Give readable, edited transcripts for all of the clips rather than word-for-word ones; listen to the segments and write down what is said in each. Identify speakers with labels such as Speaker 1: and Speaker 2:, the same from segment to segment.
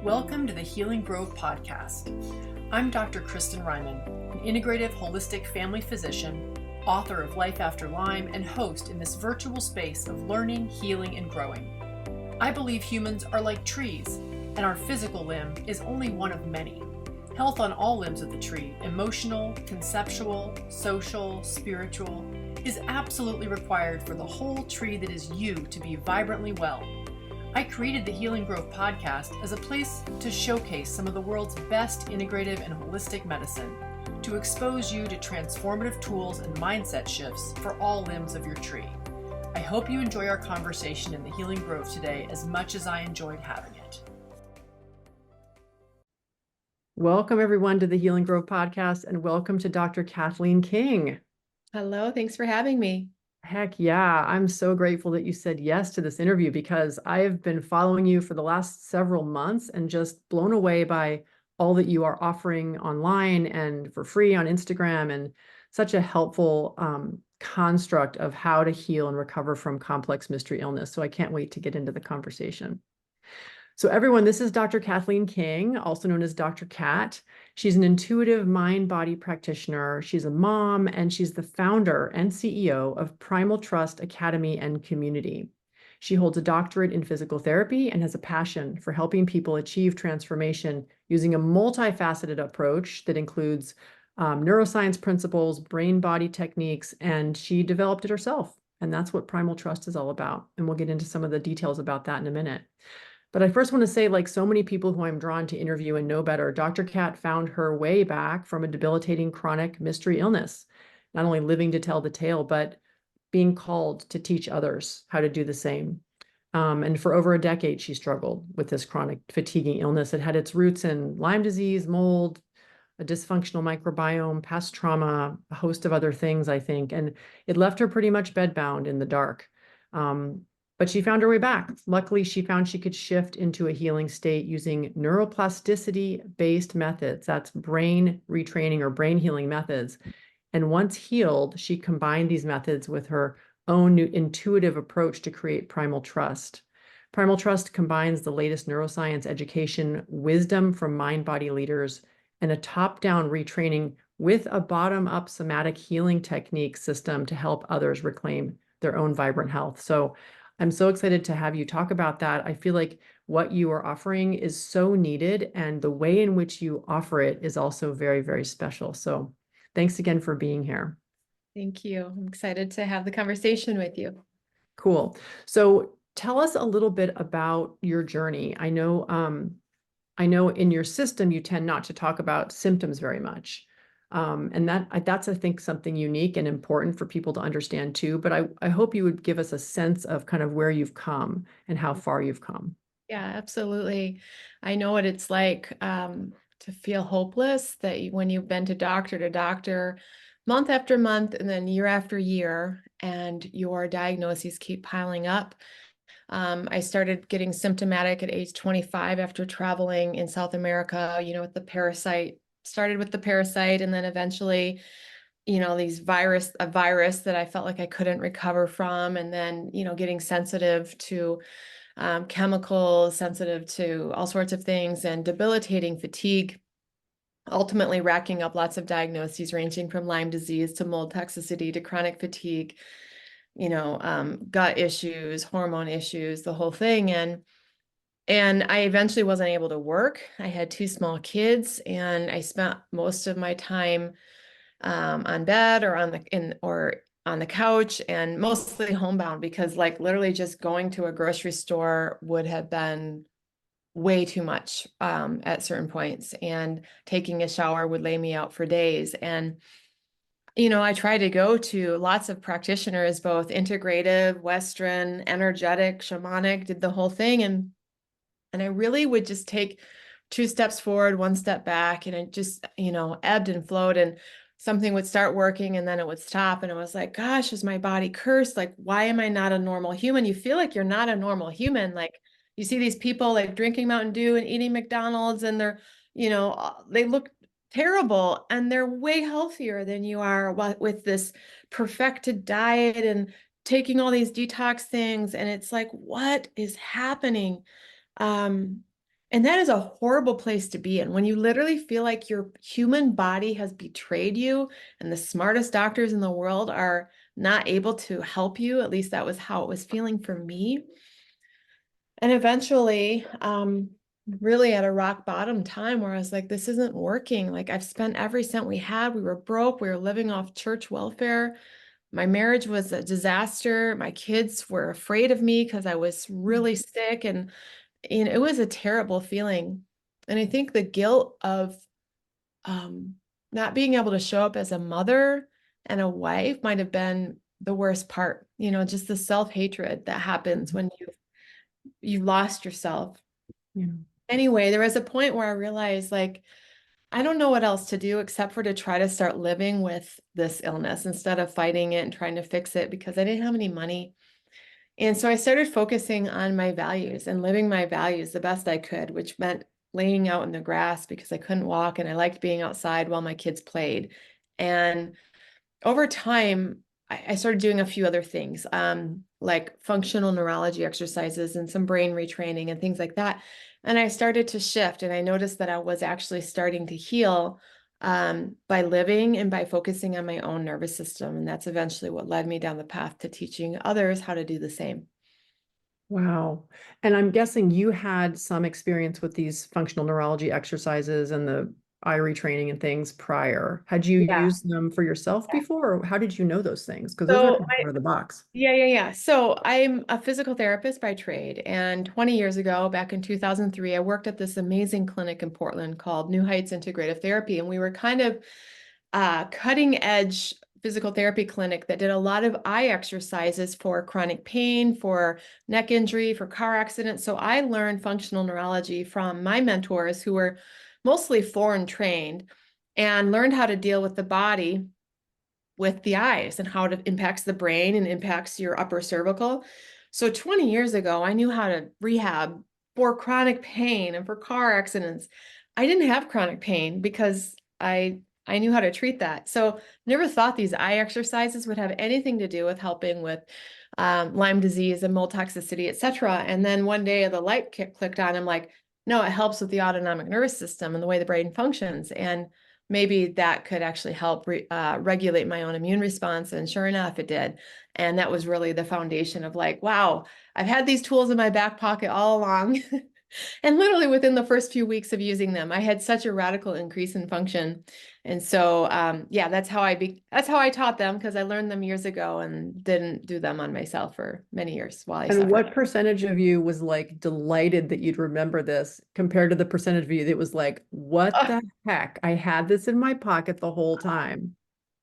Speaker 1: Welcome to the Healing Grove podcast. I'm Dr. Kristin, an integrative holistic family physician, author of Life After Lyme, and host in this virtual space of learning, healing, and growing. I believe humans are like trees, and our physical limb is only one of many. Health on all limbs of the tree, emotional, conceptual, social, spiritual, is absolutely required for the whole tree that is you to be vibrantly well. I created the Healing Grove podcast as a place to showcase some of the world's best integrative and holistic medicine, to expose you to transformative tools and mindset shifts for all limbs of your tree. I hope you enjoy our conversation in the Healing Grove today as much as I enjoyed having it. Welcome everyone to the Healing Grove podcast, and welcome to Dr. Cathleen King.
Speaker 2: Hello, thanks for having me.
Speaker 1: Heck yeah, I'm so grateful that you said yes to this interview because I have been following you for the last several months and just blown away by all that you are offering online and for free on Instagram, and such a helpful construct of how to heal and recover from complex mystery illness. So I can't wait to get into the conversation. So everyone, this is Dr. Cathleen King, also known as Dr. Cat. She's an intuitive mind-body practitioner. She's a mom, and she's the founder and CEO of Primal Trust Academy and Community. She holds a doctorate in physical therapy and has a passion for helping people achieve transformation using a multifaceted approach that includes neuroscience principles, brain-body techniques, and she developed it herself. And that's what Primal Trust is all about. And we'll get into some of the details about that in a minute. But I first want to say, like so many people who I'm drawn to interview and know better, Dr. Cat found her way back from a debilitating chronic mystery illness, not only living to tell the tale, but being called to teach others how to do the same. And for over a decade, she struggled with this chronic fatiguing illness. It had its roots in Lyme disease, mold, a dysfunctional microbiome, past trauma, a host of other things, I think. And it left her pretty much bedbound in the dark. But she found her way back. Luckily, she found she could shift into a healing state using neuroplasticity-based methods. That's brain retraining or brain healing methods. And once healed, she combined these methods with her own new intuitive approach to create Primal Trust. Primal Trust combines the latest neuroscience education, wisdom from mind-body leaders, and a top-down retraining with a bottom-up somatic healing technique system to help others reclaim their own vibrant health. So I'm so excited to have you talk about that. I feel like what you are offering is so needed, and the way in which you offer it is also very, very special. So thanks again for being here.
Speaker 2: Thank you. I'm excited to have the conversation with you.
Speaker 1: Cool. So tell us a little bit about your journey. I know in your system, you tend not to talk about symptoms very much. And that's, I think, something unique and important for people to understand too. But I hope you would give us a sense of kind of where you've come and how far you've come.
Speaker 2: Yeah, absolutely. I know what it's like to feel hopeless, that when you've been to doctor, month after month, and then year after year, and your diagnoses keep piling up. I started getting symptomatic at age 25 after traveling in South America, with the parasite. Started with the parasite, and then eventually, a virus that I felt like I couldn't recover from. And then, getting sensitive to chemicals, sensitive to all sorts of things, and debilitating fatigue, ultimately racking up lots of diagnoses ranging from Lyme disease to mold toxicity to chronic fatigue, gut issues, hormone issues, the whole thing. And I eventually wasn't able to work. I had 2 small kids, and I spent most of my time on bed or on the couch, and mostly homebound, because like literally just going to a grocery store would have been way too much at certain points, and taking a shower would lay me out for days. And I tried to go to lots of practitioners, both integrative, Western, energetic, shamanic, did the whole thing. And I really would just take 2 steps forward, 1 step back, and it just, ebbed and flowed, and something would start working and then it would stop. And I was like, gosh, is my body cursed? Like, why am I not a normal human? You feel like you're not a normal human. Like, you see these people like drinking Mountain Dew and eating McDonald's, and they're, they look terrible, and they're way healthier than you are with this perfected diet and taking all these detox things. And it's like, what is happening? And that is a horrible place to be in when you literally feel like your human body has betrayed you and the smartest doctors in the world are not able to help you. At least that was how it was feeling for me. And eventually, really at a rock bottom time where I was like, this isn't working. Like I've spent every cent we had. We were broke. We were living off church welfare. My marriage was a disaster. My kids were afraid of me because I was really sick. And it was a terrible feeling. And I think the guilt of not being able to show up as a mother and a wife might have been the worst part, just the self-hatred that happens when you've lost yourself.
Speaker 1: Yeah.
Speaker 2: Anyway, there was a point where I realized like, I don't know what else to do except for to try to start living with this illness instead of fighting it and trying to fix it because I didn't have any money. And so I started focusing on my values and living my values the best I could, which meant laying out in the grass because I couldn't walk and I liked being outside while my kids played. And over time, I started doing a few other things, like functional neurology exercises and some brain retraining and things like that. And I started to shift, and I noticed that I was actually starting to heal by living and by focusing on my own nervous system. And that's eventually what led me down the path to teaching others how to do the same.
Speaker 1: Wow. And I'm guessing you had some experience with these functional neurology exercises and the eye retraining and things prior. Had you
Speaker 2: Yeah.
Speaker 1: used them for yourself before, or how did you know those things? Because those are
Speaker 2: So
Speaker 1: kind of out of the box.
Speaker 2: yeah. So I'm a physical therapist by trade. And 20 years ago, back in 2003, I worked at this amazing clinic in Portland called New Heights Integrative Therapy. And we were kind of cutting edge physical therapy clinic that did a lot of eye exercises for chronic pain, for neck injury, for car accidents. So I learned functional neurology from my mentors who were mostly foreign trained and learned how to deal with the body with the eyes and how it impacts the brain and impacts your upper cervical. So 20 years ago, I knew how to rehab for chronic pain and for car accidents. I didn't have chronic pain because I knew how to treat that. So never thought these eye exercises would have anything to do with helping with Lyme disease and mold toxicity, et cetera. And then one day the light clicked on. I'm like, no, it helps with the autonomic nervous system and the way the brain functions. And maybe that could actually help regulate my own immune response. And sure enough, it did. And that was really the foundation of like, wow, I've had these tools in my back pocket all along. And literally within the first few weeks of using them, I had such a radical increase in function. And so, yeah, that's how I taught them because I learned them years ago and didn't do them on myself for many years while I
Speaker 1: And
Speaker 2: suffered.
Speaker 1: what percentage of you was like delighted that you'd remember this compared to the percentage of you that was like, what
Speaker 2: Uh,
Speaker 1: the heck? I had this in my pocket the whole time.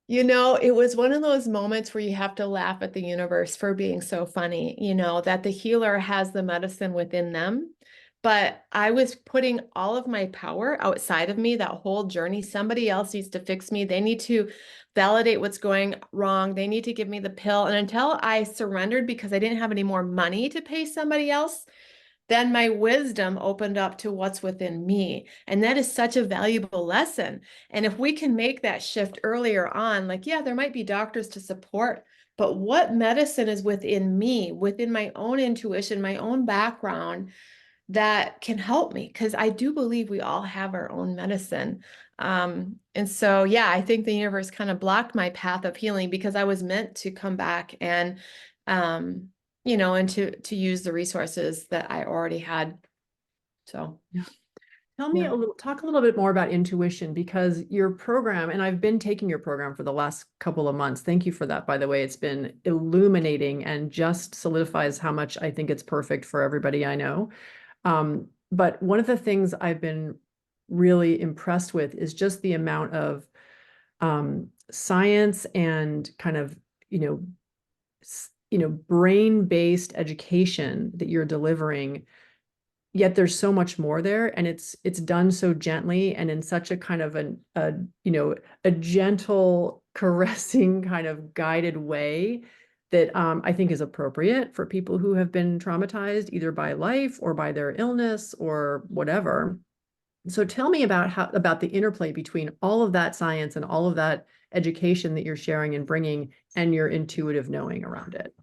Speaker 2: It was one of those moments where you have to laugh at the universe for being so funny, that the healer has the medicine within them. But I was putting all of my power outside of me that whole journey. Somebody else needs to fix me. They need to validate what's going wrong. They need to give me the pill. And until I surrendered because I didn't have any more money to pay somebody else, then my wisdom opened up to what's within me. And that is such a valuable lesson. And if we can make that shift earlier on, like, yeah, there might be doctors to support, but what medicine is within me, within my own intuition, my own background that can help me? Because I do believe we all have our own medicine. And so, yeah, I think the universe kind of blocked my path of healing because I was meant to come back and, and to use the resources that I already had. So,
Speaker 1: Yeah. Tell me
Speaker 2: yeah.
Speaker 1: talk a little bit more about intuition because your program, and I've been taking your program for the last couple of months. Thank you for that, by the way. It's been illuminating and just solidifies how much I think it's perfect for everybody I know. But one of the things I've been really impressed with is just the amount of science and kind of, brain-based education that you're delivering. Yet there's so much more there, and it's done so gently and in such a kind of a gentle, caressing kind of guided way that I think is appropriate for people who have been traumatized either by life or by their illness or whatever. So tell me about the interplay between all of that science and all of that education that you're sharing and bringing and your intuitive knowing around it.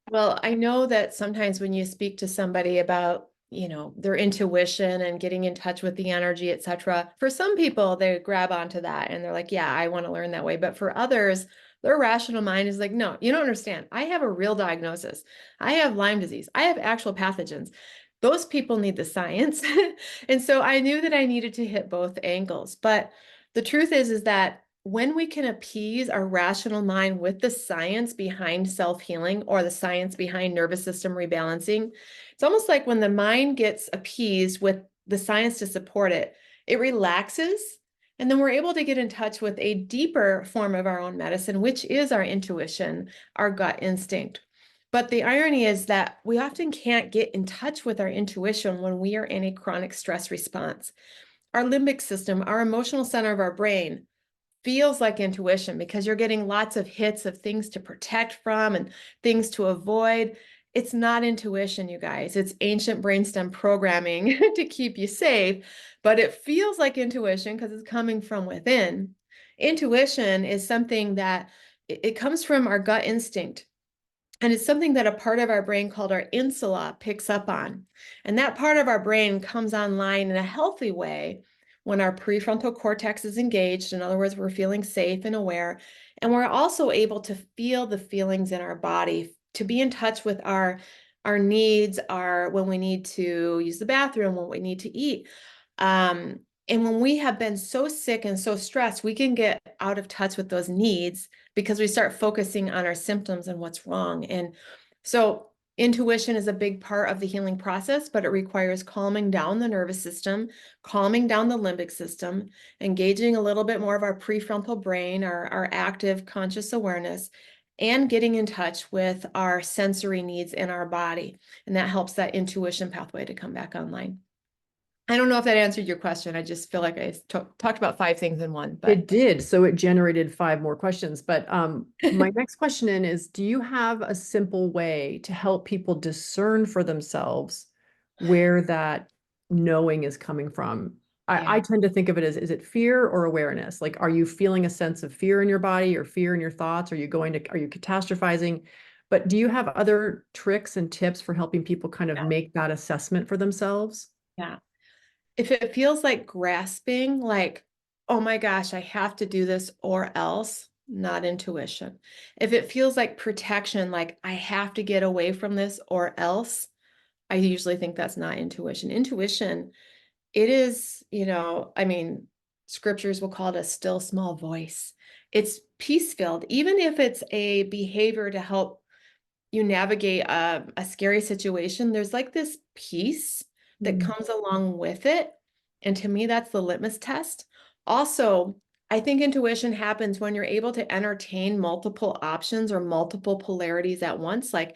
Speaker 2: Well, I know that sometimes when you speak to somebody about their intuition and getting in touch with the energy, etc. For some people, they grab onto that and they're like, yeah, I want to learn that way. But for others, their rational mind is like, no, you don't understand. I have a real diagnosis. I have Lyme disease. I have actual pathogens. Those people need the science. And so I knew that I needed to hit both angles. But the truth is that when we can appease our rational mind with the science behind self-healing or the science behind nervous system rebalancing, it's almost like when the mind gets appeased with the science to support it, it relaxes. And then we're able to get in touch with a deeper form of our own medicine, which is our intuition, our gut instinct. But the irony is that we often can't get in touch with our intuition when we are in a chronic stress response. Our limbic system, our emotional center of our brain, feels like intuition because you're getting lots of hits of things to protect from and things to avoid. It's not intuition, you guys. It's ancient brainstem programming to keep you safe, but it feels like intuition because it's coming from within. Intuition is something that it comes from our gut instinct. And it's something that a part of our brain called our insula picks up on. And that part of our brain comes online in a healthy way when our prefrontal cortex is engaged. In other words, we're feeling safe and aware. And we're also able to feel the feelings in our body, to be in touch with our needs, our when we need to use the bathroom, when we need to eat. And when we have been so sick and so stressed, we can get out of touch with those needs because we start focusing on our symptoms and what's wrong. And so intuition is a big part of the healing process, but it requires calming down the nervous system, calming down the limbic system, engaging a little bit more of our prefrontal brain, our active conscious awareness, and getting in touch with our sensory needs in our body. And that helps that intuition pathway to come back online. I don't know if that answered your question. I just feel like I talked about 5 things in one, but
Speaker 1: It did. So it generated 5 more questions. But my next question is, do you have a simple way to help people discern for themselves where that knowing is coming from?
Speaker 2: yeah.
Speaker 1: I tend to think of it as, is it fear or awareness? Like, are you feeling a sense of fear in your body or fear in your thoughts? Are you catastrophizing? But do you have other tricks and tips for helping people kind of
Speaker 2: Yeah.
Speaker 1: make that assessment for themselves?
Speaker 2: Yeah. If it feels like grasping, like, oh my gosh, I have to do this or else, not intuition. If it feels like protection, like I have to get away from this or else, I usually think that's not intuition. Intuition, it is, I mean, scriptures will call it a still small voice. It's peace filled, even if it's a behavior to help you navigate a scary situation, there's like this peace that
Speaker 1: Mm.
Speaker 2: comes along with it. And to me, that's the litmus test. Also, I think intuition happens when you're able to entertain multiple options or multiple polarities at once, like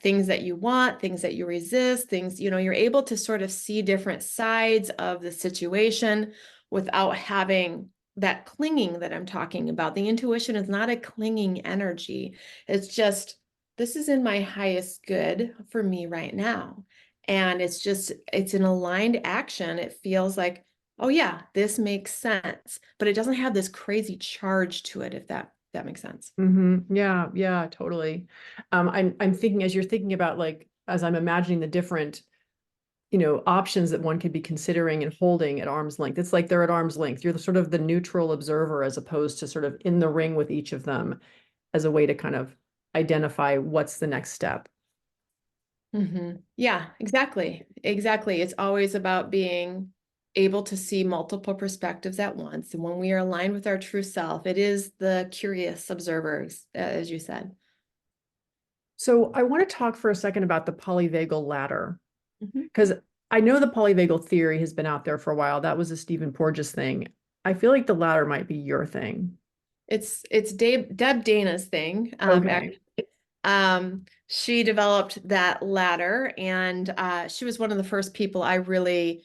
Speaker 2: things that you want, things that you resist, things, you're able to sort of see different sides of the situation without having that clinging that I'm talking about. The intuition is not a clinging energy. It's just, this is in my highest good for me right now. And it's an aligned action. It feels like, oh yeah, this makes sense, but it doesn't have this crazy charge to it, if that makes sense.
Speaker 1: Yeah, yeah, totally. I'm thinking as you're thinking about like as I'm imagining the different, options that one could be considering and holding at arm's length. It's like they're at arm's length. You're the sort of the neutral observer as opposed to sort of in the ring with each of them as a way to kind of identify what's the next step.
Speaker 2: Yeah, exactly. Exactly. It's always about being able to see multiple perspectives at once. And when we are aligned with our true self, it is the curious observers, as you said.
Speaker 1: So I want to talk for a second about the polyvagal ladder
Speaker 2: Mhm.
Speaker 1: because I know the polyvagal theory has been out there for a while. That was a Stephen Porges thing. I feel like the ladder might be your thing.
Speaker 2: It's Deb Dana's thing.
Speaker 1: Okay.
Speaker 2: She developed that ladder, and she was one of the first people I really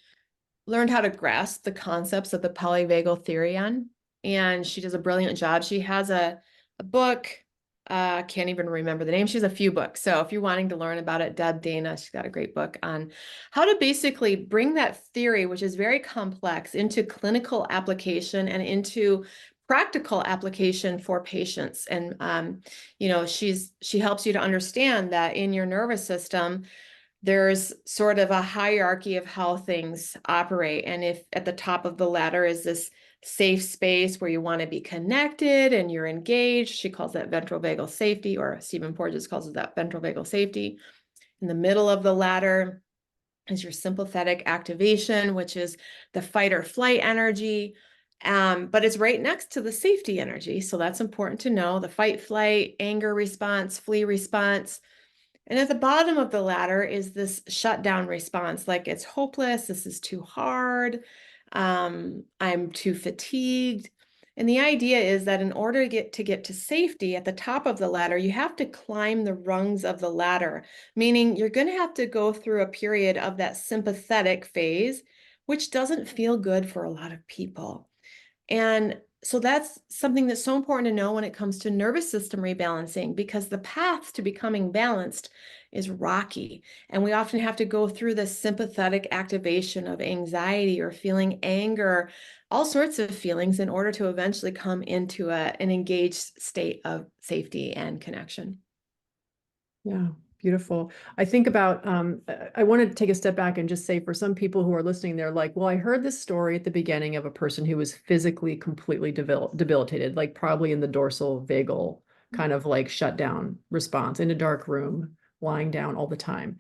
Speaker 2: learned how to grasp the concepts of the polyvagal theory on. And she does a brilliant job. She has a book, can't even remember the name. She has a few books. So if you're wanting to learn about it, Deb Dana, she's got a great book on how to basically bring that theory, which is very complex, into clinical application and into practical application for patients. And she helps you to understand that in your nervous system, there's sort of a hierarchy of how things operate. And if at the top of the ladder is this safe space where you want to be connected and you're engaged, she calls that ventral vagal safety, or Stephen Porges calls it that ventral vagal safety. In the middle of the ladder is your sympathetic activation, which is the fight or flight energy. But it's right next to the safety energy. So that's important to know: the fight, flight, anger response, flee response. And at the bottom of the ladder is this shutdown response, like it's hopeless, this is too hard, I'm too fatigued. And the idea is that in order to get to safety at the top of the ladder, you have to climb the rungs of the ladder, meaning you're going to have to go through a period of that sympathetic phase, which doesn't feel good for a lot of people. And so that's something that's so important to know when it comes to nervous system rebalancing, because the path to becoming balanced is rocky. And we often have to go through this sympathetic activation of anxiety or feeling anger, all sorts of feelings, in order to eventually come into an engaged state of safety and connection.
Speaker 1: Yeah, beautiful. I think about, I want to take a step back and just say, for some people who are listening, they're like, well, I heard this story at the beginning of a person who was physically completely debilitated, like probably in the dorsal vagal kind of like shutdown response in a dark room, lying down all the time.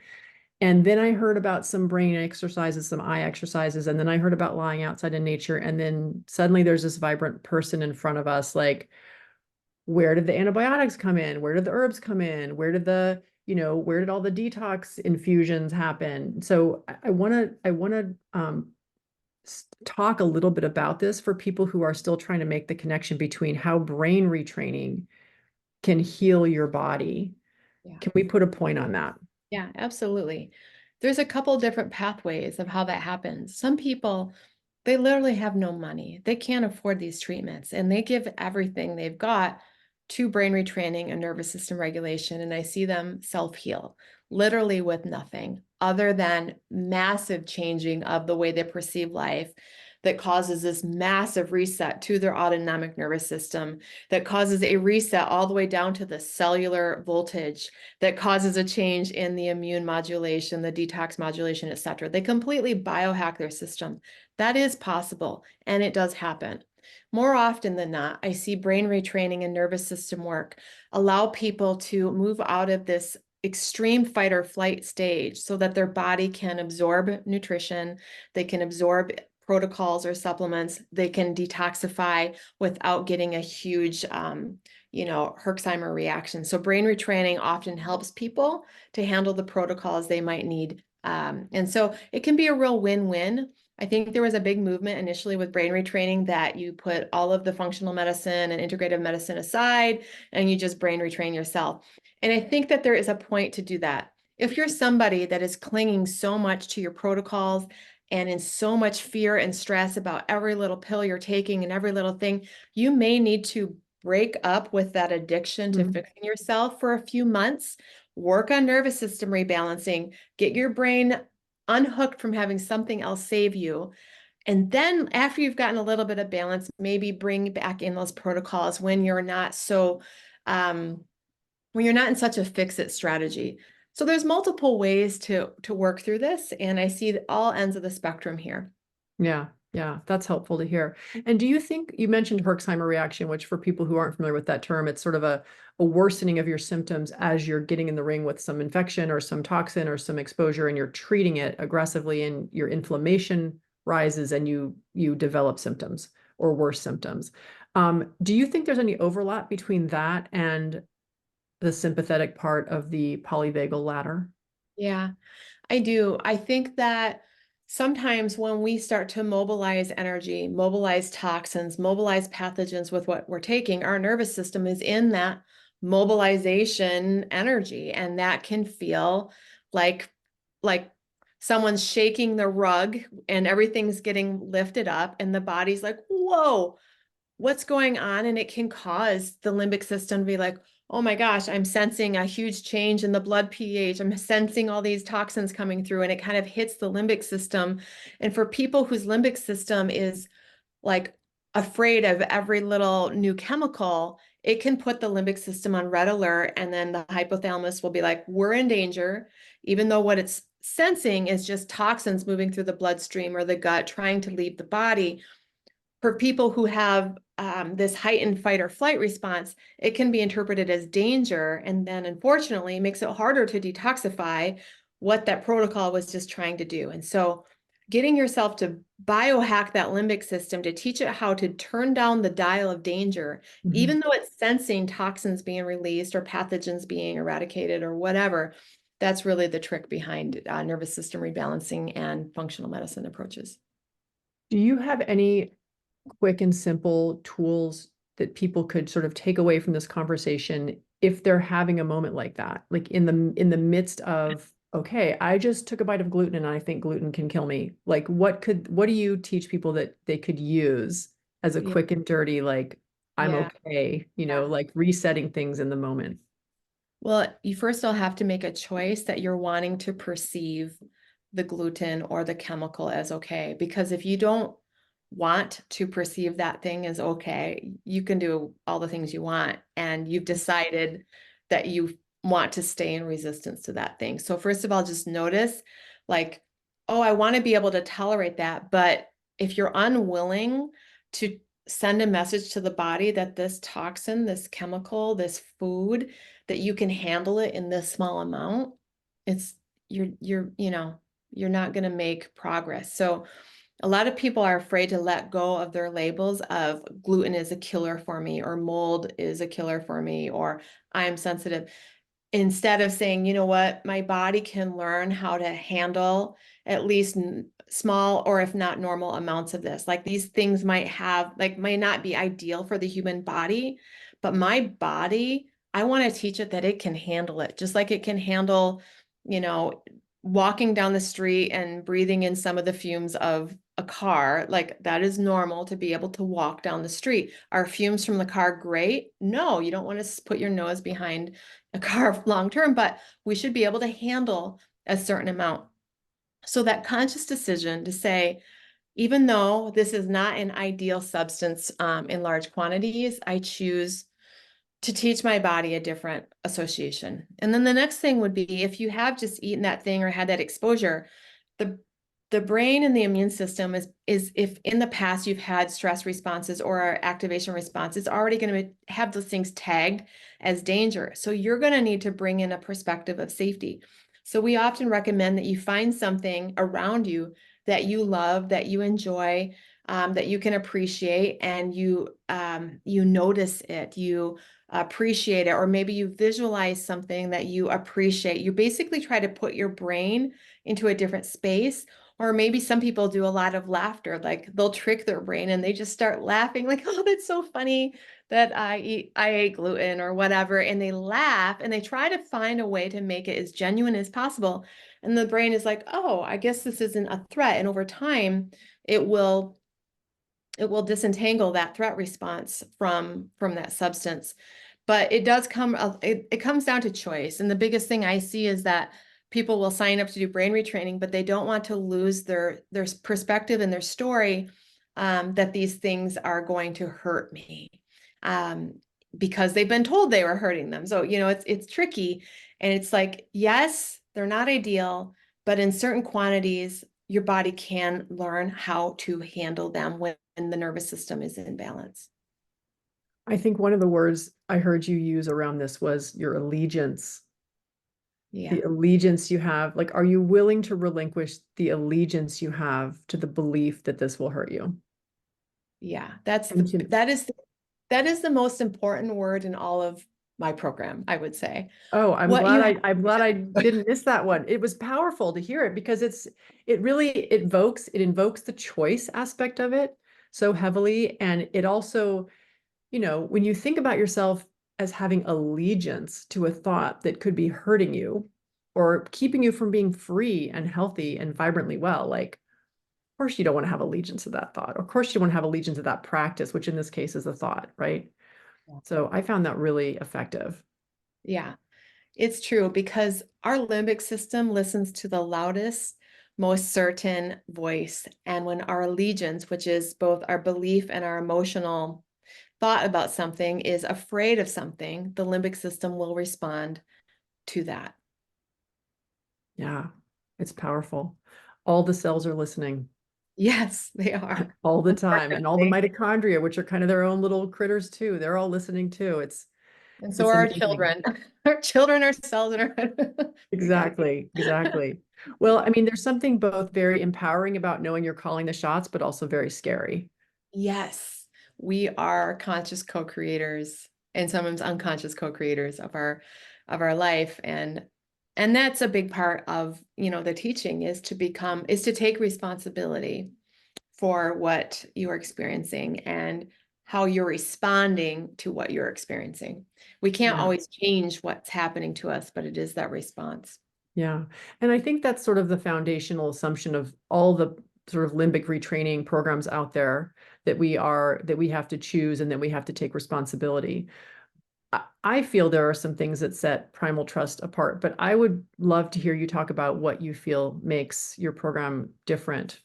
Speaker 1: And then I heard about some brain exercises, some eye exercises, and then I heard about lying outside in nature. And then suddenly there's this vibrant person in front of us, like, where did the antibiotics come in? Where did the herbs come in? Where did where did all the detox infusions happen? So I want to talk a little bit about this for people who are still trying to make the connection between how brain retraining can heal your body.
Speaker 2: Yeah.
Speaker 1: Can we put a point on that?
Speaker 2: Yeah, absolutely. There's a couple different pathways of how that happens. Some people, they literally have no money. They can't afford these treatments, and they give everything they've got to brain retraining and nervous system regulation. And I see them self-heal, literally with nothing other than massive changing of the way they perceive life, that causes this massive reset to their autonomic nervous system, that causes a reset all the way down to the cellular voltage, that causes a change in the immune modulation, the detox modulation, et cetera. They completely biohack their system. That is possible, and it does happen. More often than not, I see brain retraining and nervous system work allow people to move out of this extreme fight or flight stage so that their body can absorb nutrition, they can absorb protocols or supplements, they can detoxify without getting a huge Herxheimer reaction. So brain retraining often helps people to handle the protocols they might need. And so it can be a real win-win. I think there was a big movement initially with brain retraining that you put all of the functional medicine and integrative medicine aside and you just brain retrain yourself. And I think that there is a point to do that. If you're somebody that is clinging so much to your protocols and in so much fear and stress about every little pill you're taking and every little thing, you may need to break up with that addiction to fixing yourself for a few months, work on nervous system rebalancing, get your brain unhooked from having something else save you. And then after you've gotten a little bit of balance, maybe bring back in those protocols when you're not so, when you're not in such a fix-it strategy. So there's multiple ways to work through this, and I see all ends of the spectrum here.
Speaker 1: Yeah, yeah, that's helpful to hear. And do you think, you mentioned Herxheimer reaction, which for people who aren't familiar with that term, it's sort of a worsening of your symptoms as you're getting in the ring with some infection or some toxin or some exposure, and you're treating it aggressively, and your inflammation rises and you develop symptoms or worse symptoms. Do you think there's any overlap between that and the sympathetic part of the polyvagal ladder?
Speaker 2: Yeah, I do. I think that sometimes when we start to mobilize energy, mobilize toxins, mobilize pathogens with what we're taking, our nervous system is in that mobilization energy, and that can feel like like someone's shaking the rug and everything's getting lifted up and the body's like, whoa, what's going on? And it can cause the limbic system to be like, oh my gosh, I'm sensing a huge change in the blood pH. I'm sensing all these toxins coming through, and it kind of hits the limbic system. And for people whose limbic system is like afraid of every little new chemical, it can put the limbic system on red alert. And then the hypothalamus will be like, we're in danger, even though what it's sensing is just toxins moving through the bloodstream or the gut trying to leave the body. For people who have this heightened fight or flight response, it can be interpreted as danger, and then unfortunately it makes it harder to detoxify what that protocol was just trying to do. And so getting yourself to biohack that limbic system to teach it how to turn down the dial of danger, even though it's sensing toxins being released or pathogens being eradicated or whatever, that's really the trick behind nervous system rebalancing and functional medicine approaches.
Speaker 1: Do you have any quick and simple tools that people could sort of take away from this conversation if they're having a moment like that, like in the midst of, okay, I just took a bite of gluten and I think gluten can kill me. Like what do you teach people that they could use as a
Speaker 2: Yeah.
Speaker 1: quick and dirty, like, I'm
Speaker 2: Yeah.
Speaker 1: okay, like resetting things in the moment?
Speaker 2: Well, you first all have to make a choice that you're wanting to perceive the gluten or the chemical as okay. Because if you don't want to perceive that thing as okay, you can do all the things you want, and you've decided that you want to stay in resistance to that thing. So first of all, just notice like, oh, I want to be able to tolerate that. But if you're unwilling to send a message to the body that this toxin, this chemical, this food, that you can handle it in this small amount, it's you're not going to make progress. So a lot of people are afraid to let go of their labels of gluten is a killer for me, or mold is a killer for me, or I'm sensitive, instead of saying, you know what, my body can learn how to handle at least small, or if not normal amounts of this. Like these things might not be ideal for the human body, but my body, I want to teach it that it can handle it, just like it can handle, you know, walking down the street and breathing in some of the fumes of a car. Like that is normal to be able to walk down the street. Are fumes from the car great? No, you don't want to put your nose behind a car long term, but we should be able to handle a certain amount. So that conscious decision to say, even though this is not an ideal substance in large quantities, I choose to teach my body a different association. And then the next thing would be, if you have just eaten that thing or had that exposure, the the brain and the immune system is if in the past you've had stress responses or activation response, it's already going to have those things tagged as danger. So you're going to need to bring in a perspective of safety. So we often recommend that you find something around you that you love, that you enjoy, that you can appreciate, and you notice it, you appreciate it, or maybe you visualize something that you appreciate. You basically try to put your brain into a different space. Or maybe some people do a lot of laughter, like they'll trick their brain and they just start laughing, like, oh, that's so funny that I ate gluten or whatever. And they laugh and they try to find a way to make it as genuine as possible. And the brain is like, oh, I guess this isn't a threat. And over time, it will disentangle that threat response from that substance. But it does come, it comes down to choice. And the biggest thing I see is that people will sign up to do brain retraining, but they don't want to lose their perspective and their story, that these things are going to hurt me, because they've been told they were hurting them. So, it's tricky. And it's like, yes, they're not ideal, but in certain quantities, your body can learn how to handle them when the nervous system is in balance.
Speaker 1: I think one of the words I heard you use around this was your allegiance.
Speaker 2: Yeah.
Speaker 1: The allegiance you have, like, are you willing to relinquish the allegiance you have to the belief that this will hurt you?
Speaker 2: Yeah. That is the most important word in all of my program, I would say.
Speaker 1: Oh,
Speaker 2: What you have.
Speaker 1: I'm glad I didn't miss that one. It was powerful to hear it because it invokes the choice aspect of it so heavily. And it also, when you think about yourself as having allegiance to a thought that could be hurting you or keeping you from being free and healthy and vibrantly well, like, of course you don't want to have allegiance to that thought. Of course you want to have allegiance to that practice, which in this case is a thought, right? So I found that really effective.
Speaker 2: Yeah, it's true, because our limbic system listens to the loudest, most certain voice. And when our allegiance, which is both our belief and our emotional thought about something, is afraid of something, the limbic system will respond to that.
Speaker 1: Yeah. It's powerful. All the cells are listening
Speaker 2: Yes, they are.
Speaker 1: all the time, and all the
Speaker 2: Unfortunately.
Speaker 1: mitochondria, which are kind of their own little critters too. They're all listening too.
Speaker 2: And so
Speaker 1: It's
Speaker 2: are our
Speaker 1: amazing.
Speaker 2: children. Our children are cells in our head. We gotta be.
Speaker 1: Exactly, exactly. Well, I mean, there's something both very empowering about knowing you're calling the shots, but also very scary.
Speaker 2: Yes, we are conscious co-creators and sometimes unconscious co-creators of our life. And that's a big part of, the teaching is to take responsibility for what you are experiencing and how you're responding to what you're experiencing. We can't
Speaker 1: Yeah.
Speaker 2: always change what's happening to us, but it is that response.
Speaker 1: Yeah. And I think that's sort of the foundational assumption of all the sort of limbic retraining programs out there that we have to choose and that we have to take responsibility. I feel there are some things that set Primal Trust apart, but I would love to hear you talk about what you feel makes your program different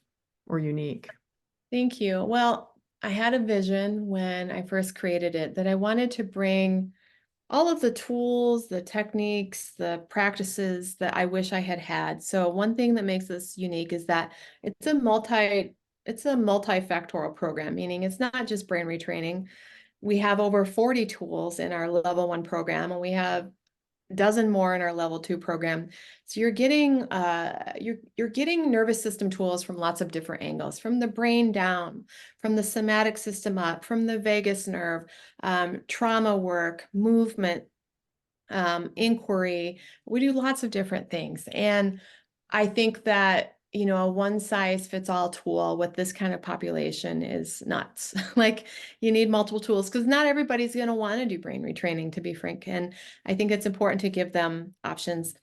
Speaker 1: or unique.
Speaker 2: Thank you. Well, I had a vision when I first created it that I wanted to bring all of the tools, the techniques, the practices that I wish I had had. So one thing that makes this unique is that it's it's a multifactorial program, meaning it's not just brain retraining. We have over 40 tools in our level 1 program, and we have dozen more in our level 2 program. So you're getting nervous system tools from lots of different angles, from the brain down, from the somatic system up, from the vagus nerve, trauma work, movement, inquiry. We do lots of different things. And I think that, a one size fits all tool with this kind of population is nuts. Like you need multiple tools because not everybody's going to want to do brain retraining, to be frank. And I think it's important to give them options.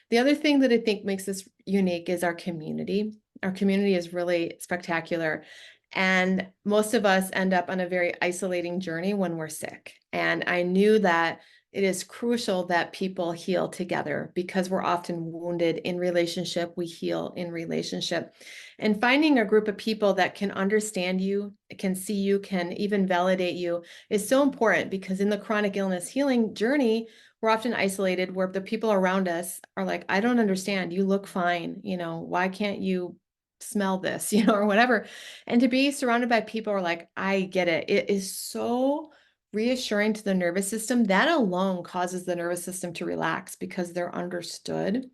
Speaker 2: The other thing that I think makes this unique is our community. Our community is really spectacular. And most of us end up on a very isolating journey when we're sick. And I knew that it is crucial that people heal together because we're often wounded in relationship. We heal in relationship. And finding a group of people that can understand you, can see you, can even validate you is so important because in the chronic illness healing journey, we're often isolated where the people around us are like, I don't understand. You look fine. Why can't you smell this, or whatever. And to be surrounded by people who are like, I get it. It is so reassuring to the nervous system. That alone causes the nervous system to relax because they're understood.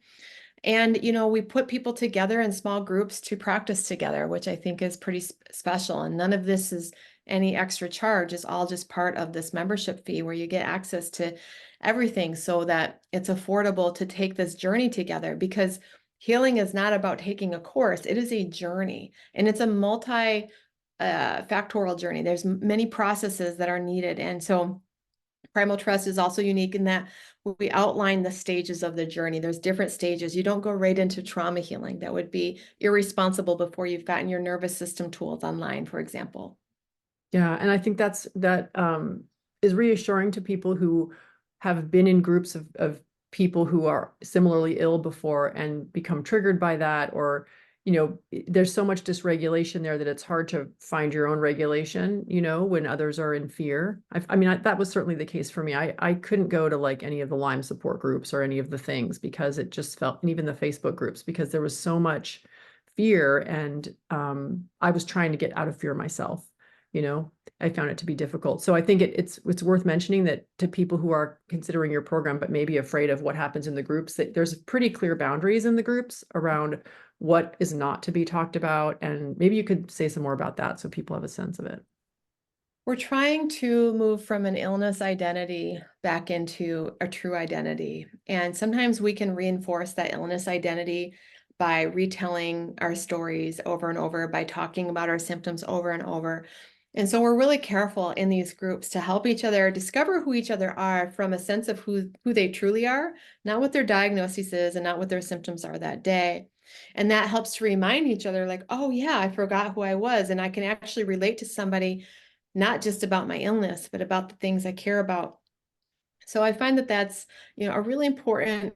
Speaker 2: And, we put people together in small groups to practice together, which I think is pretty special. And none of this is any extra charge. It's all just part of this membership fee where you get access to everything so that it's affordable to take this journey together because healing is not about taking a course. It is a journey and it's a factorial journey. There's many processes that are needed. And so Primal Trust is also unique in that we outline the stages of the journey. There's different stages. You don't go right into trauma healing. That would be irresponsible before you've gotten your nervous system tools online, for example.
Speaker 1: Yeah, and I think that is reassuring to people who have been in groups of people who are similarly ill before and become triggered by that, or there's so much dysregulation there that it's hard to find your own regulation, when others are in fear. That was certainly the case for me. I couldn't go to like any of the Lyme support groups or any of the things because it just felt, and even the Facebook groups, because there was so much fear, and I was trying to get out of fear myself. I found it to be difficult. So I think it's worth mentioning that to people who are considering your program, but maybe afraid of what happens in the groups, that there's pretty clear boundaries in the groups around what is not to be talked about. And maybe you could say some more about that so people have a sense of it.
Speaker 2: We're trying to move from an illness identity back into a true identity. And sometimes we can reinforce that illness identity by retelling our stories over and over, by talking about our symptoms over and over. And so we're really careful in these groups to help each other discover who each other are from a sense of who they truly are, not what their diagnosis is and not what their symptoms are that day. And that helps to remind each other like, oh yeah, I forgot who I was. And I can actually relate to somebody not just about my illness, but about the things I care about. So I find that that's, a really important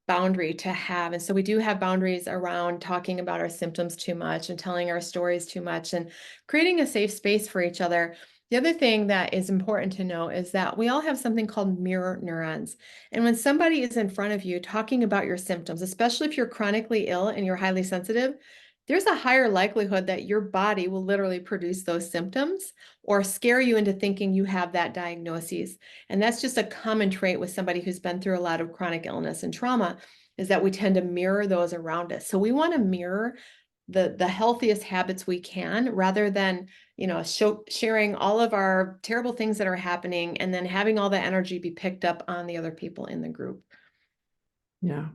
Speaker 2: boundary to have. And so we do have boundaries around talking about our symptoms too much and telling our stories too much and creating a safe space for each other. The other thing that is important to know is that we all have something called mirror neurons. And when somebody is in front of you talking about your symptoms, especially if you're chronically ill and you're highly sensitive, there's a higher likelihood that your body will literally produce those symptoms or scare you into thinking you have that diagnosis. And that's just a common trait with somebody who's been through a lot of chronic illness and trauma, is that we tend to mirror those around us. So we want to mirror the healthiest habits we can, rather than sharing all of our terrible things that are happening and then having all the energy be picked up on the other people in the group.
Speaker 1: Yeah.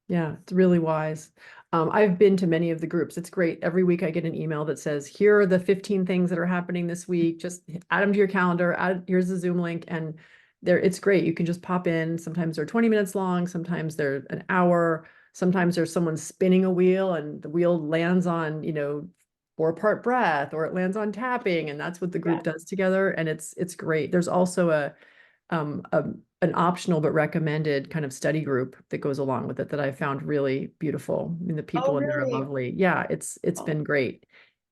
Speaker 1: Yeah, it's really wise. I've been to many of the groups. It's great. Every week I get an email that says, here are the 15 things that are happening this week. Just add them to your calendar. Here's the Zoom link. And it's great. You can just pop in. Sometimes they're 20 minutes long. Sometimes they're an hour. Sometimes there's someone spinning a wheel and the wheel lands on, 4-part breath, or it lands on tapping. And that's what the group does together. And it's great. There's also um, a, an optional but recommended kind of study group that goes along with it that I found really beautiful. I mean, the
Speaker 2: Oh,
Speaker 1: people in there are
Speaker 2: really?
Speaker 1: lovely. Yeah, it's
Speaker 2: Oh,
Speaker 1: been great.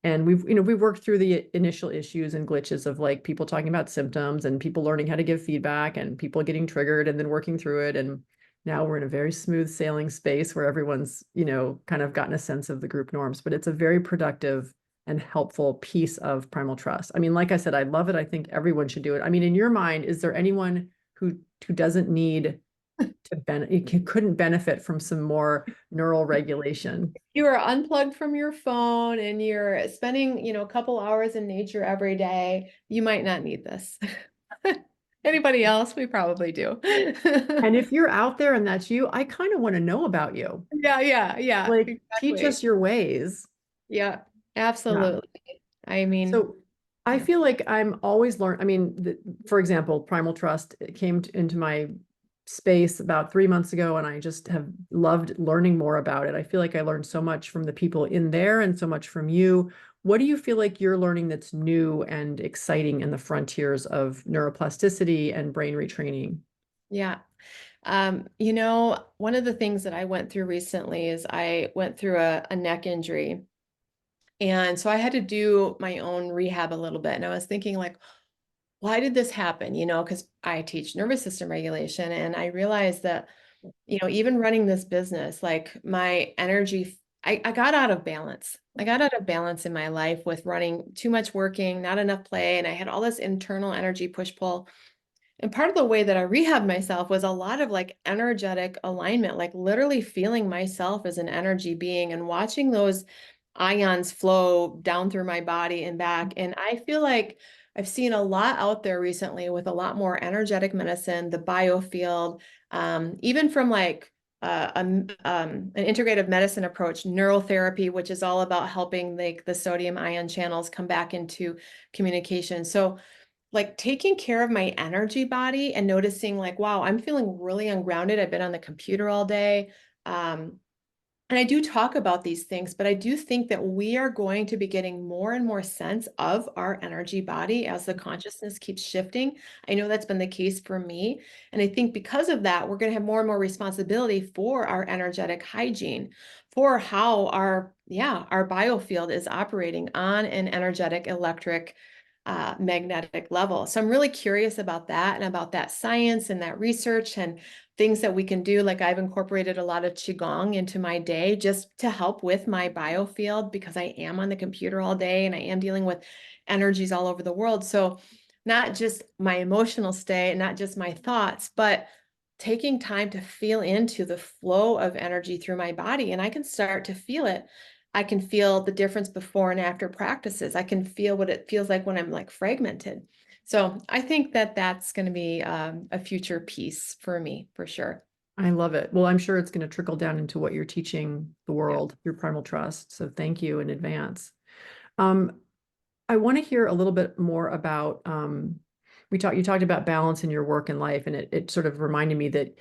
Speaker 1: And we've worked through the initial issues and glitches of like people talking about symptoms and people learning how to give feedback and people getting triggered and then working through it. And now we're in a very smooth sailing space where everyone's, kind of gotten a sense of the group norms, but it's a very productive and helpful piece of Primal Trust. I mean, like I said, I love it. I think everyone should do it. I mean, in your mind, is there anyone who doesn't need couldn't benefit from some more neural regulation?
Speaker 2: you are unplugged from your phone and you're spending, a couple hours in nature every day. You might not need this. Anybody else? We probably do.
Speaker 1: And if you're out there and that's you, I kind of want to know about you.
Speaker 2: Yeah,
Speaker 1: Like, teach
Speaker 2: exactly.
Speaker 1: us your ways.
Speaker 2: Yeah,
Speaker 1: Yeah.
Speaker 2: absolutely. I mean,
Speaker 1: So I
Speaker 2: yeah.
Speaker 1: feel like I'm always learning. I mean, for example, Primal Trust came into my space about 3 months ago, and I just have loved learning more about it. I feel like I learned so much from the people in there and so much from you. What do you feel like you're learning that's new and exciting in the frontiers of neuroplasticity and brain retraining?
Speaker 2: Yeah. One of the things that I went through recently is I went through a neck injury. And so I had to do my own rehab a little bit. And I was thinking, like, why did this happen? Because I teach nervous system regulation. And I realized that, even running this business, like my energy, I got out of balance. I got out of balance in my life with running too much working, not enough play. And I had all this internal energy push pull. And part of the way that I rehabbed myself was a lot of like energetic alignment, like literally feeling myself as an energy being and watching those ions flow down through my body and back. And I feel like I've seen a lot out there recently with a lot more energetic medicine, the biofield, even from like an integrative medicine approach, neurotherapy, which is all about helping like the sodium ion channels come back into communication. So like taking care of my energy body and noticing like, wow, I'm feeling really ungrounded. I've been on the computer all day. Um, and I do talk about these things, but I do think that we are going to be getting more and more sense of our energy body as the consciousness keeps shifting. I know that's been the case for me. And I think because of that, we're going to have more and more responsibility for our energetic hygiene, for how our biofield is operating on an energetic, electric, magnetic level. So I'm really curious about that and about that science and that research and things that we can do. Like I've incorporated a lot of Qigong into my day just to help with my biofield because I am on the computer all day and I am dealing with energies all over the world. So not just my emotional state, not just my thoughts, but taking time to feel into the flow of energy through my body. And I can start to feel it. I can feel the difference before and after practices. I can feel what it feels like when I'm like fragmented. So I think that that's going to be a future piece for me for sure.
Speaker 1: I love it. Well, I'm sure it's going to trickle down into what you're teaching the
Speaker 2: Yeah.
Speaker 1: world through Primal Trust. So thank you in advance. Um, I want to hear a little bit more about you talked about balance in your work and life, and it sort of reminded me that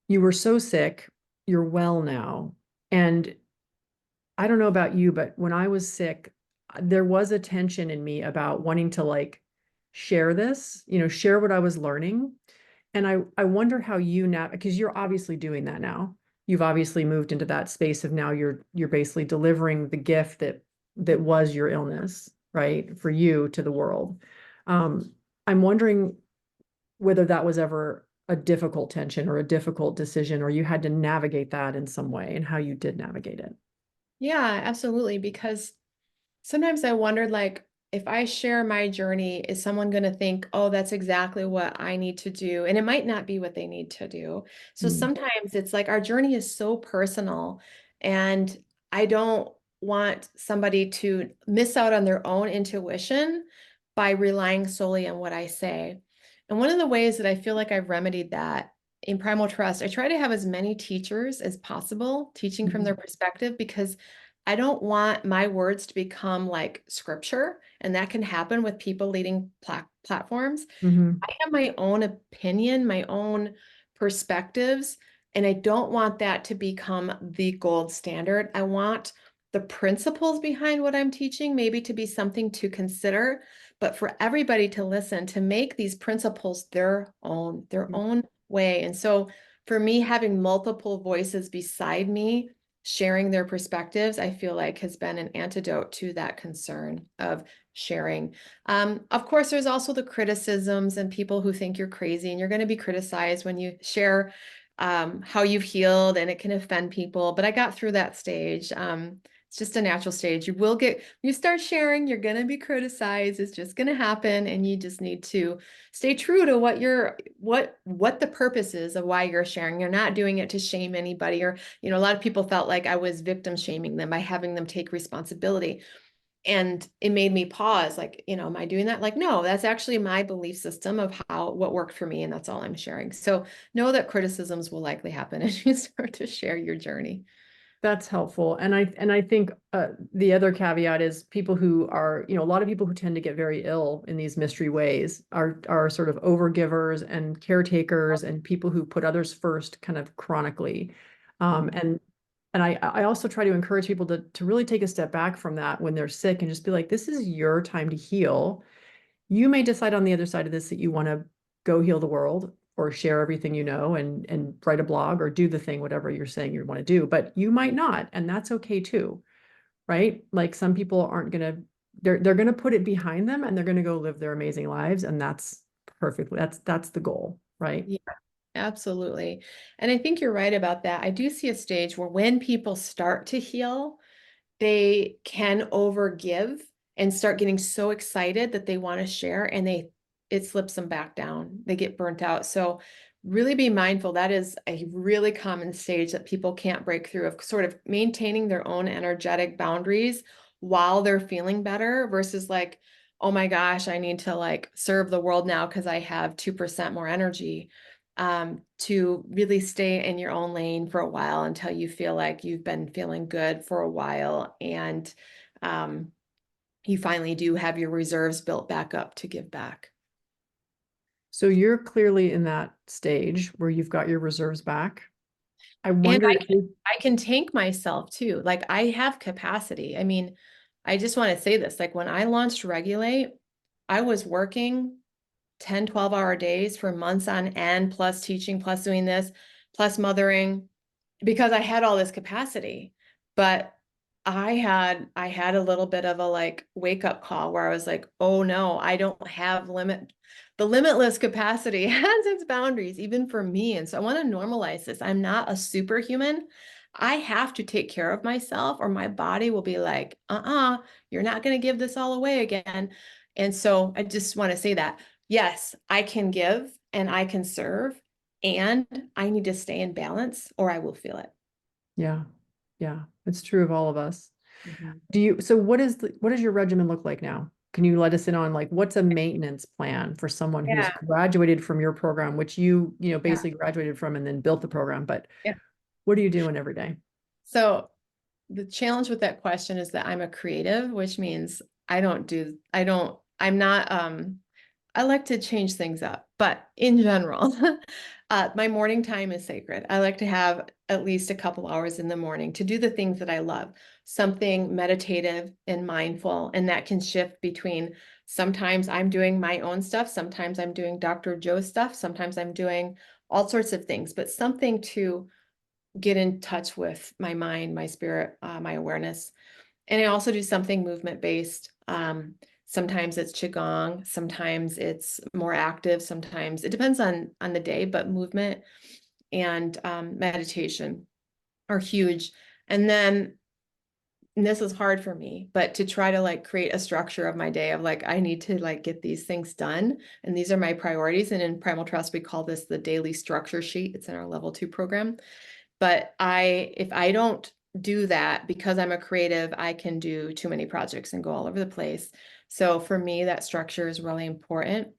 Speaker 1: you were so sick, you're well now. And I don't know about you, but when I was sick, there was a tension in me about wanting to like share this, share what I was learning. And I wonder how you now, because you're obviously doing that now. You've obviously moved into that space of now you're basically delivering the gift that was your illness, right? For you to the world. I'm wondering whether that was ever a difficult tension or a difficult decision, or you had to navigate that in some way, and how you did navigate it.
Speaker 2: Yeah, absolutely. Because sometimes I wondered, like, if I share my journey, is someone going to think, oh, that's exactly what I need to do? And it might not be what they need to do. So
Speaker 1: Mm.
Speaker 2: sometimes it's like our journey is so personal, and I don't want somebody to miss out on their own intuition by relying solely on what I say. And one of the ways that I feel like I've remedied that in Primal Trust, I try to have as many teachers as possible teaching from their
Speaker 1: Mhm.
Speaker 2: perspective, because I don't want my words to become like scripture, and that can happen with people leading platforms.
Speaker 1: Mhm.
Speaker 2: I have my own opinion, my own perspectives, and I don't want that to become the gold standard. I want the principles behind what I'm teaching maybe to be something to consider, but for everybody to listen, to make these principles their own way. And so for me, having multiple voices beside me sharing their perspectives, I feel like has been an antidote to that concern of sharing. Of course, there's also the criticisms and people who think you're crazy, and you're going to be criticized when you share how you've healed, and it can offend people. But I got through that stage. It's just a natural stage. You will get, you start sharing, you're going to be criticized. It's just going to happen. And you just need to stay true to what the purpose is of why you're sharing. You're not doing it to shame anybody, or, a lot of people felt like I was victim shaming them by having them take responsibility. And it made me pause, like, am I doing that? Like, no, that's actually my belief system of what worked for me. And that's all I'm sharing. So know that criticisms will likely happen as you start to share your journey.
Speaker 1: That's helpful. And I think the other caveat is people who are, a lot of people who tend to get very ill in these mystery ways are sort of overgivers and caretakers and people who put others first kind of chronically. And I also try to encourage people to really take a step back from that when they're sick and just be like, this is your time to heal. You may decide on the other side of this that you want to go heal the world or share everything you know and write a blog or do the thing, whatever you're saying you want to do, but you might not, and that's okay too, right? Like some people aren't gonna, they're gonna put it behind them and they're gonna go live their amazing lives, and that's perfectly, that's the goal, right?
Speaker 2: Yeah, absolutely. And I think you're right about that. I do see a stage where when people start to heal, they can overgive and start getting so excited that they want to share, and it slips them back down. They get burnt out. So really be mindful. That is a really common stage that people can't break through, of sort of maintaining their own energetic boundaries while they're feeling better versus like, oh my gosh, I need to like serve the world now because I have 2% more energy. To really stay in your own lane for a while until you feel like you've been feeling good for a while, and um, you finally do have your reserves built back up to give back.
Speaker 1: So you're clearly in that stage where you've got your reserves back. I
Speaker 2: And
Speaker 1: wonder if you,
Speaker 2: I can tank myself too. Like I have capacity. I mean, I just want to say this, like when I launched Regulate, I was working 10, 12-hour days for months on end, plus teaching, plus doing this, plus mothering, because I had all this capacity. But I had a little bit of a like wake up call where I was like, oh no, I don't have the limitless capacity has its boundaries, even for me. And so I want to normalize this. I'm not a superhuman. I have to take care of myself, or my body will be like, you're not going to give this all away again. And so I just want to say that, yes, I can give and I can serve, and I need to stay in balance or I will feel it.
Speaker 1: yeah, yeah, it's true of all of us.
Speaker 2: Mhm.
Speaker 1: So what does your regimen look like now? Can you let us in on like what's a maintenance plan for someone who's
Speaker 2: Yeah,
Speaker 1: graduated from your program, which you
Speaker 2: yeah,
Speaker 1: basically graduated from and then built the program, but
Speaker 2: yeah.
Speaker 1: what are you doing every day?
Speaker 2: So the challenge with that question is that I'm a creative, which means I'm not, I like to change things up, but in general, my morning time is sacred. I like to have at least a couple hours in the morning to do the things that I love, something meditative and mindful. And that can shift between sometimes I'm doing my own stuff, sometimes I'm doing Dr. Joe's stuff, sometimes I'm doing all sorts of things, but something to get in touch with my mind, my spirit, my awareness. And I also do something movement based. Sometimes it's qigong, sometimes it's more active, sometimes it depends on the day, but movement and meditation are huge. And then, and this is hard for me, but to try to like create a structure of my day of like, I need to like get these things done. And these are my priorities. And in Primal Trust, we call this the daily structure sheet. It's in our level 2 program. But if I don't do that, because I'm a creative, I can do too many projects and go all over the place. So for me, that structure is really important.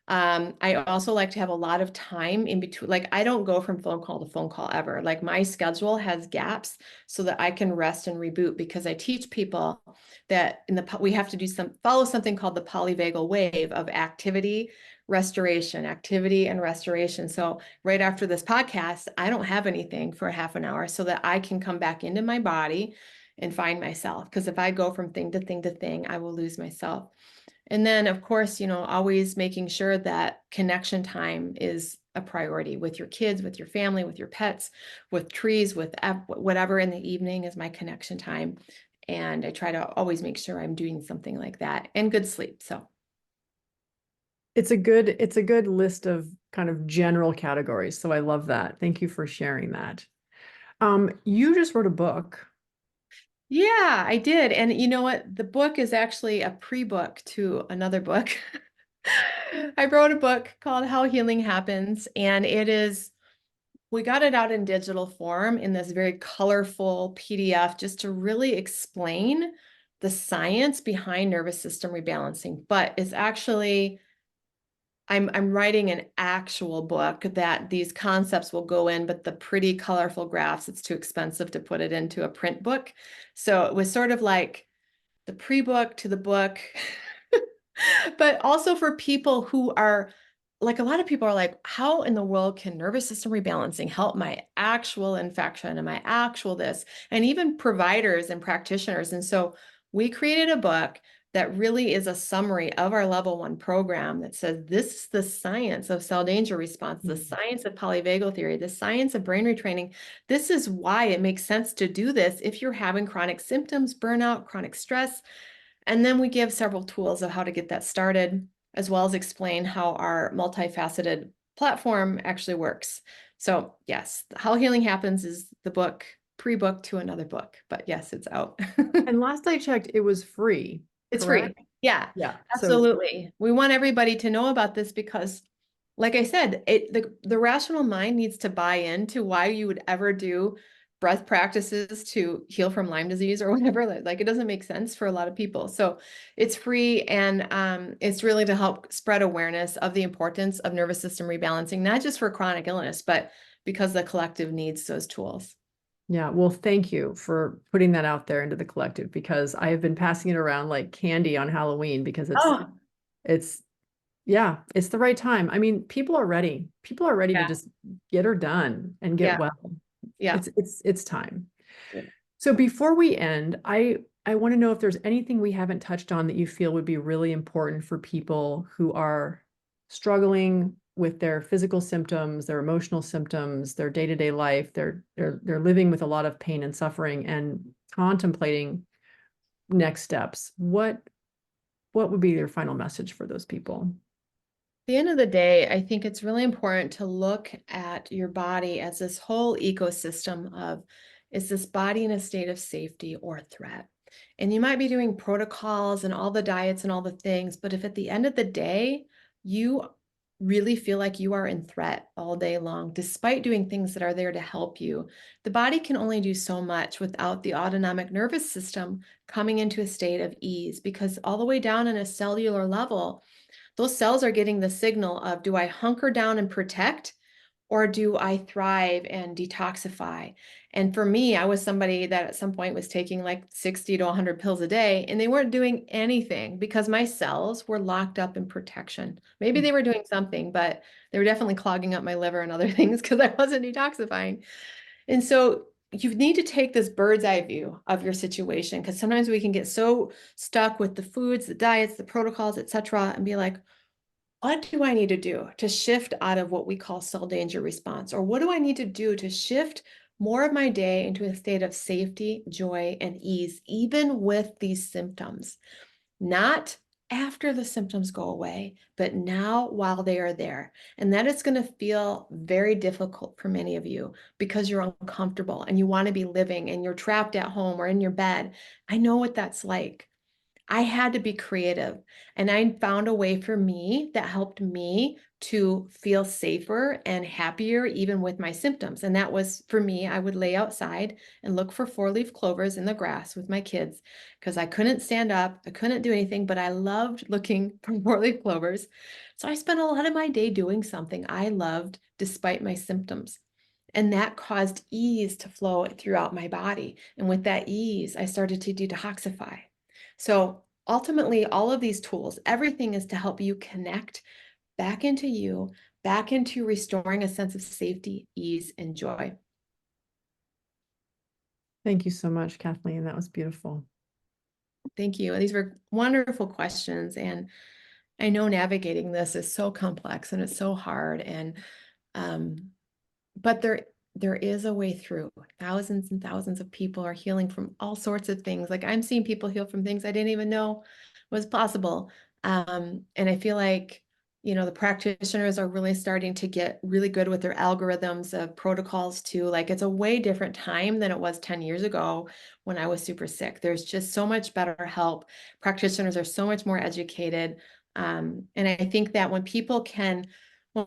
Speaker 2: I also like to have a lot of time in between. Like I don't go from phone call to phone call ever. Like my schedule has gaps so that I can rest and reboot, because I teach people that we have to follow something called the polyvagal wave of activity, restoration, activity and restoration. So right after this podcast, I don't have anything for a half an hour so that I can come back into my body and find myself. Because if I go from thing to thing to thing, I will lose myself. And then, of course, always making sure that connection time is a priority with your kids, with your family, with your pets, with trees, with whatever in the evening is my connection time. And I try to always make sure I'm doing something like that, and good sleep. So
Speaker 1: It's a good list of kind of general categories. So I love that. Thank you for sharing that. You just wrote a book.
Speaker 2: yeah, I did. And you know what? The book is actually a pre-book to another book. I wrote a book called How Healing Happens, and we got it out in digital form in this very colorful PDF just to really explain the science behind nervous system rebalancing. But it's actually, I'm writing an actual book that these concepts will go in, but the pretty colorful graphs, it's too expensive to put it into a print book. So it was sort of like the pre-book to the book, but also for people who are like, a lot of people are like, how in the world can nervous system rebalancing help my actual infection and my actual this, and even providers and practitioners. And so we created a book that really is a summary of our level 1 program that says, this is the science of cell danger response, the science of polyvagal theory, the science of brain retraining. This is why it makes sense to do this if you're having chronic symptoms, burnout, chronic stress. And then we give several tools of how to get that started, as well as explain how our multifaceted platform actually works. So yes, How Healing Happens is the book, pre-book to another book, but yes, it's out.
Speaker 1: And last I checked, it was free.
Speaker 2: It's
Speaker 1: Correct?
Speaker 2: free. Yeah,
Speaker 1: Yeah. So
Speaker 2: absolutely. We want everybody to know about this because, like I said, the rational mind needs to buy into why you would ever do breath practices to heal from Lyme disease or whatever. Like it doesn't make sense for a lot of people. So it's free, and it's really to help spread awareness of the importance of nervous system rebalancing, not just for chronic illness, but because the collective needs those tools.
Speaker 1: yeah, well, thank you for putting that out there into the collective, because I have been passing it around like candy on Halloween, because
Speaker 2: Oh,
Speaker 1: it's yeah, it's the right time. I mean, people are ready. People are ready to
Speaker 2: yeah,
Speaker 1: just get her done and get
Speaker 2: yeah,
Speaker 1: well.
Speaker 2: yeah.
Speaker 1: It's time.
Speaker 2: Yeah.
Speaker 1: So before we end, I want to know if there's anything we haven't touched on that you feel would be really important for people who are struggling with their physical symptoms, their emotional symptoms, their day-to-day life. They're living with a lot of pain and suffering and contemplating next steps. What would be your final message for those people?
Speaker 2: The end of the day, I think it's really important to look at your body as this whole ecosystem of, is this body in a state of safety or threat? And you might be doing protocols and all the diets and all the things, but if at the end of the day, you really feel like you are in threat all day long, despite doing things that are there to help you, the body can only do so much without the autonomic nervous system coming into a state of ease, because all the way down in a cellular level, those cells are getting the signal of, do I hunker down and protect, or do I thrive and detoxify? And for me, I was somebody that at some point was taking like 60 to 100 pills a day, and they weren't doing anything because my cells were locked up in protection. Maybe they were doing something, but they were definitely clogging up my liver and other things because I wasn't detoxifying. And so you need to take this bird's eye view of your situation, because sometimes we can get so stuck with the foods, the diets, the protocols, etc., and be like, what do I need to do to shift out of what we call cell danger response? Or what do I need to do to shift more of my day into a state of safety, joy, and ease, even with these symptoms? Not after the symptoms go away, but now while they are there. And that is going to feel very difficult for many of you because you're uncomfortable and you want to be living and you're trapped at home or in your bed. I know what that's like. I had to be creative, and I found a way for me that helped me to feel safer and happier even with my symptoms. And that was for me, I would lay outside and look for four-leaf clovers in the grass with my kids because I couldn't stand up, I couldn't do anything, but I loved looking for four-leaf clovers. So I spent a lot of my day doing something I loved despite my symptoms. And that caused ease to flow throughout my body. And with that ease, I started to detoxify. So ultimately, all of these tools, everything is to help you connect back into you, back into restoring a sense of safety, ease, and joy.
Speaker 1: Thank you so much, Kathleen. That was beautiful.
Speaker 2: Thank you. These were wonderful questions. And I know navigating this is so complex and it's so hard. And but there is a way through. Thousands and thousands of people are healing from all sorts of things. Like I'm seeing people heal from things I didn't even know was possible. And I feel like, the practitioners are really starting to get really good with their algorithms of protocols too. Like it's a way different time than it was 10 years ago when I was super sick. There's just so much better help. Practitioners are so much more educated. And I think that when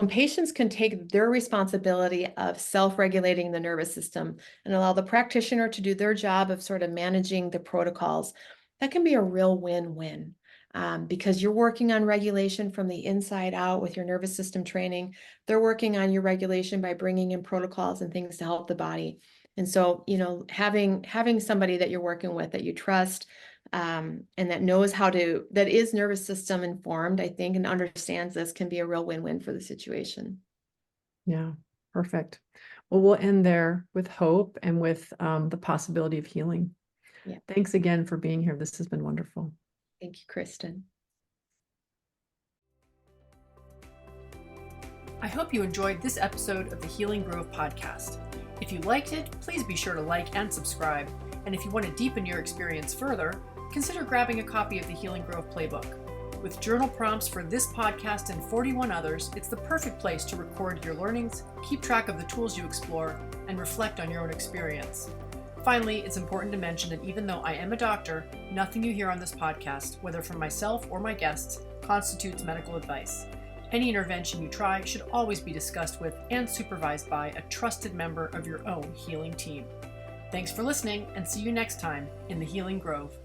Speaker 2: patients can take their responsibility of self-regulating the nervous system and allow the practitioner to do their job of sort of managing the protocols, that can be a real win-win. Because you're working on regulation from the inside out with your nervous system training. They're working on your regulation by bringing in protocols and things to help the body. And so, having somebody that you're working with that you trust, and that knows that is nervous system informed, I think, and understands this can be a real win-win for the situation.
Speaker 1: Yeah, perfect. Well, we'll end there with hope and with the possibility of healing.
Speaker 2: Yeah.
Speaker 1: Thanks again for being here. This has been wonderful.
Speaker 2: Thank you, Kristin.
Speaker 3: I hope you enjoyed this episode of the Healing Grove podcast. If you liked it, please be sure to like and subscribe. And if you want to deepen your experience further, consider grabbing a copy of the Healing Grove Playbook. With journal prompts for this podcast and 41 others, it's the perfect place to record your learnings, keep track of the tools you explore, and reflect on your own experience. Finally, it's important to mention that even though I am a doctor, nothing you hear on this podcast, whether from myself or my guests, constitutes medical advice. Any intervention you try should always be discussed with and supervised by a trusted member of your own healing team. Thanks for listening, and see you next time in the Healing Grove.